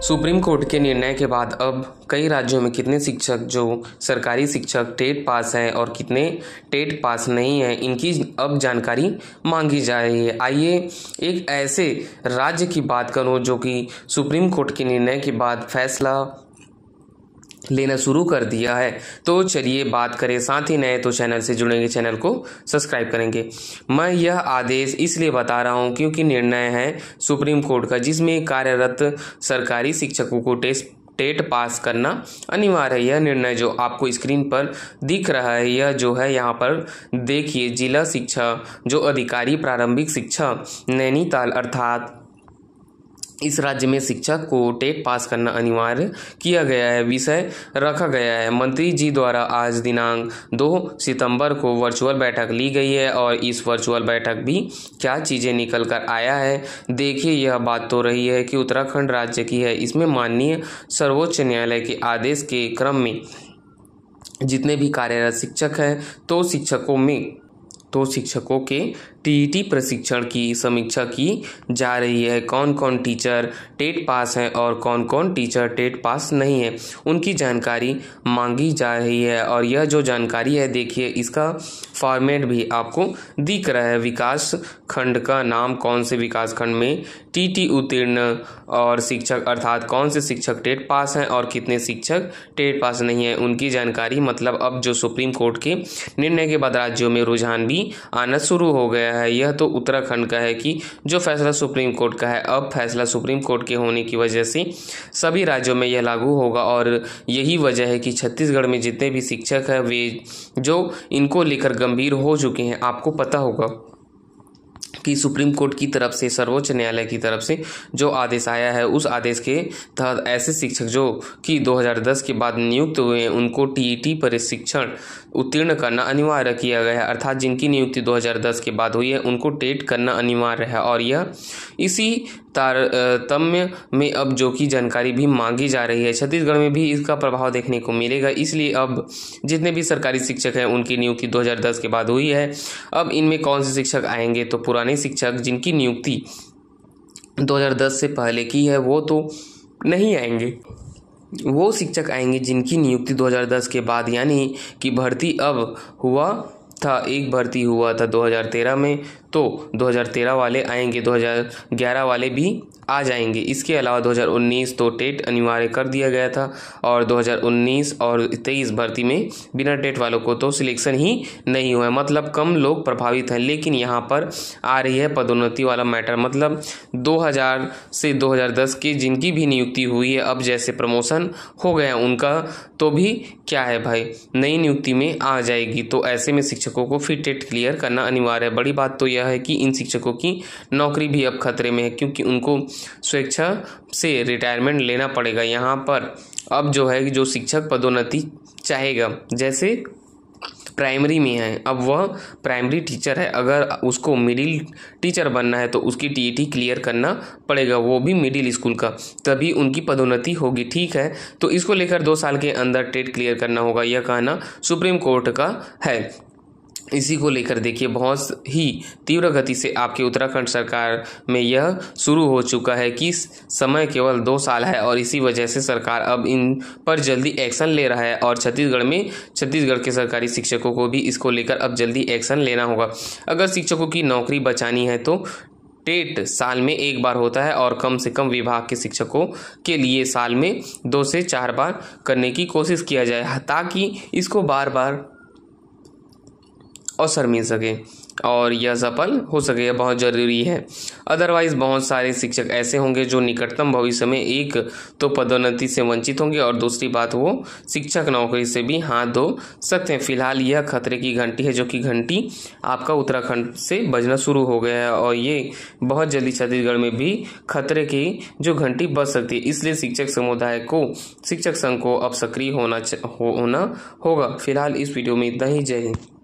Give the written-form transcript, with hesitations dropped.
Supreme court के निर्णय के बाद अब कई राज्यों में कितने शिक्षक जो सरकारी शिक्षक टेट पास हैं और कितने टेट पास नहीं हैं, इनकी अब जानकारी मांगी जा रही है। आइए एक ऐसे राज्य की बात करूं जो कि सुप्रीम कोर्ट के निर्णय के बाद फैसला लेना शुरू कर दिया है। तो चलिए बात करें, साथ ही नए तो चैनल से जुड़ेंगे, चैनल को सब्सक्राइब करेंगे। मैं यह आदेश इसलिए बता रहा हूं क्योंकि निर्णय है सुप्रीम कोर्ट का, जिसमें कार्यरत सरकारी शिक्षकों को टेट पास करना अनिवार्य है। यह निर्णय जो आपको स्क्रीन पर दिख रहा है, यह जो है यहाँ पर देखिए, जिला शिक्षा जो अधिकारी प्रारंभिक शिक्षा नैनीताल अर्थात इस राज्य में शिक्षक को टेट पास करना अनिवार्य किया गया है, विषय रखा गया है। मंत्री जी द्वारा आज दिनांक 2 सितंबर को वर्चुअल बैठक ली गई है और इस वर्चुअल बैठक भी क्या चीज़ें निकल कर आया है, देखिए। यह बात तो रही है कि उत्तराखंड राज्य की है, इसमें माननीय सर्वोच्च न्यायालय के आदेश के क्रम में जितने भी कार्यरत शिक्षक हैं तो शिक्षकों के टीईटी प्रशिक्षण की समीक्षा की जा रही है। कौन कौन टीचर टेट पास हैं और कौन कौन टीचर टेट पास नहीं है, उनकी जानकारी मांगी जा रही है। और यह जो जानकारी है, देखिए, इसका फॉर्मेट भी आपको दिख रहा है। विकास खंड का नाम, कौन से विकास खंड में टीटी उत्तीर्ण और शिक्षक अर्थात कौन से शिक्षक टेट पास हैं और कितने शिक्षक टेट पास नहीं है, उनकी जानकारी। मतलब अब जो सुप्रीम कोर्ट के निर्णय के बाद राज्यों में रुझान भी आना शुरू हो गया है। यह तो उत्तराखंड का है कि जो फैसला सुप्रीम कोर्ट का है, अब फैसला सुप्रीम कोर्ट के होने की वजह से सभी राज्यों में यह लागू होगा। और यही वजह है कि छत्तीसगढ़ में जितने भी शिक्षक हैं वे जो इनको लेकर गंभीर हो चुके हैं। आपको पता होगा कि सुप्रीम कोर्ट की तरफ से, सर्वोच्च न्यायालय की तरफ से जो आदेश आया है, उस आदेश के तहत ऐसे शिक्षक जो कि 2010 के बाद नियुक्त हुए हैं, उनको टीईटी प्रशिक्षण उत्तीर्ण करना अनिवार्य किया गया है। अर्थात जिनकी नियुक्ति 2010 के बाद हुई है, उनको टेट करना अनिवार्य है। और यह इसी तारतम्य में अब जो कि जानकारी भी मांगी जा रही है, छत्तीसगढ़ में भी इसका प्रभाव देखने को मिलेगा। इसलिए अब जितने भी सरकारी शिक्षक हैं, उनकी नियुक्ति 2010 के बाद हुई है। अब इनमें कौन से शिक्षक आएंगे, तो पुराने शिक्षक जिनकी नियुक्ति 2010 से पहले की है वो तो नहीं आएंगे। वो शिक्षक आएंगे जिनकी नियुक्ति 2010 के बाद, यानी कि भर्ती अब हुआ था, एक भर्ती हुआ था 2013 में, तो 2013 वाले आएंगे, 2011 वाले भी आ जाएंगे। इसके अलावा 2019 तो टेट अनिवार्य कर दिया गया था और 2019 और 23 भर्ती में बिना टेट वालों को तो सिलेक्शन ही नहीं हुआ है। मतलब कम लोग प्रभावित हैं। लेकिन यहाँ पर आ रही है पदोन्नति वाला मैटर। मतलब 2000 से 2010 की जिनकी भी नियुक्ति हुई है, अब जैसे प्रमोशन हो गया उनका तो भी क्या है भाई, नई नियुक्ति में आ जाएगी। तो ऐसे में शिक्षकों को फिर टेट क्लियर करना अनिवार्य है। बड़ी बात तो यह है कि इन शिक्षकों की नौकरी भी अब खतरे में है, क्योंकि उनको स्वेच्छा से रिटायरमेंट लेना पड़ेगा। यहाँ पर अब जो है कि जो शिक्षक पदोन्नति चाहेगा, जैसे प्राइमरी में है, अब वह प्राइमरी टीचर है, अगर उसको मिडिल टीचर बनना है तो उसकी टीईटी क्लियर करना पड़ेगा, वो भी मिडिल स्कूल का, तभी उनकी पदोन्नति होगी। ठीक है, तो इसको लेकर 2 साल के अंदर टेट क्लियर करना होगा, यह कहना सुप्रीम कोर्ट का है। इसी को लेकर देखिए, बहुत ही तीव्र गति से आपके उत्तराखंड सरकार में यह शुरू हो चुका है कि समय केवल 2 साल है और इसी वजह से सरकार अब इन पर जल्दी एक्शन ले रहा है। और छत्तीसगढ़ के सरकारी शिक्षकों को भी इसको लेकर अब जल्दी एक्शन लेना होगा। अगर शिक्षकों की नौकरी बचानी है तो टेट साल में 1 बार होता है और कम से कम विभाग के शिक्षकों के लिए साल में 2 से 4 बार करने की कोशिश किया जाए, ताकि इसको बार बार अवसर मिल सके और यह सफल हो सके। यह बहुत ज़रूरी है। अदरवाइज़ बहुत सारे शिक्षक ऐसे होंगे जो निकटतम भविष्य में एक तो पदोन्नति से वंचित होंगे और दूसरी बात, वो शिक्षक नौकरी से भी हाथ धो सकते हैं। फिलहाल यह खतरे की घंटी है, जो कि घंटी आपका उत्तराखंड से बजना शुरू हो गया है और ये बहुत जल्दी छत्तीसगढ़ में भी खतरे की जो घंटी बज सकती है। इसलिए शिक्षक समुदाय को, शिक्षक संघ को अब सक्रिय होना होगा। फिलहाल इस वीडियो में इतना ही। जय हिंद।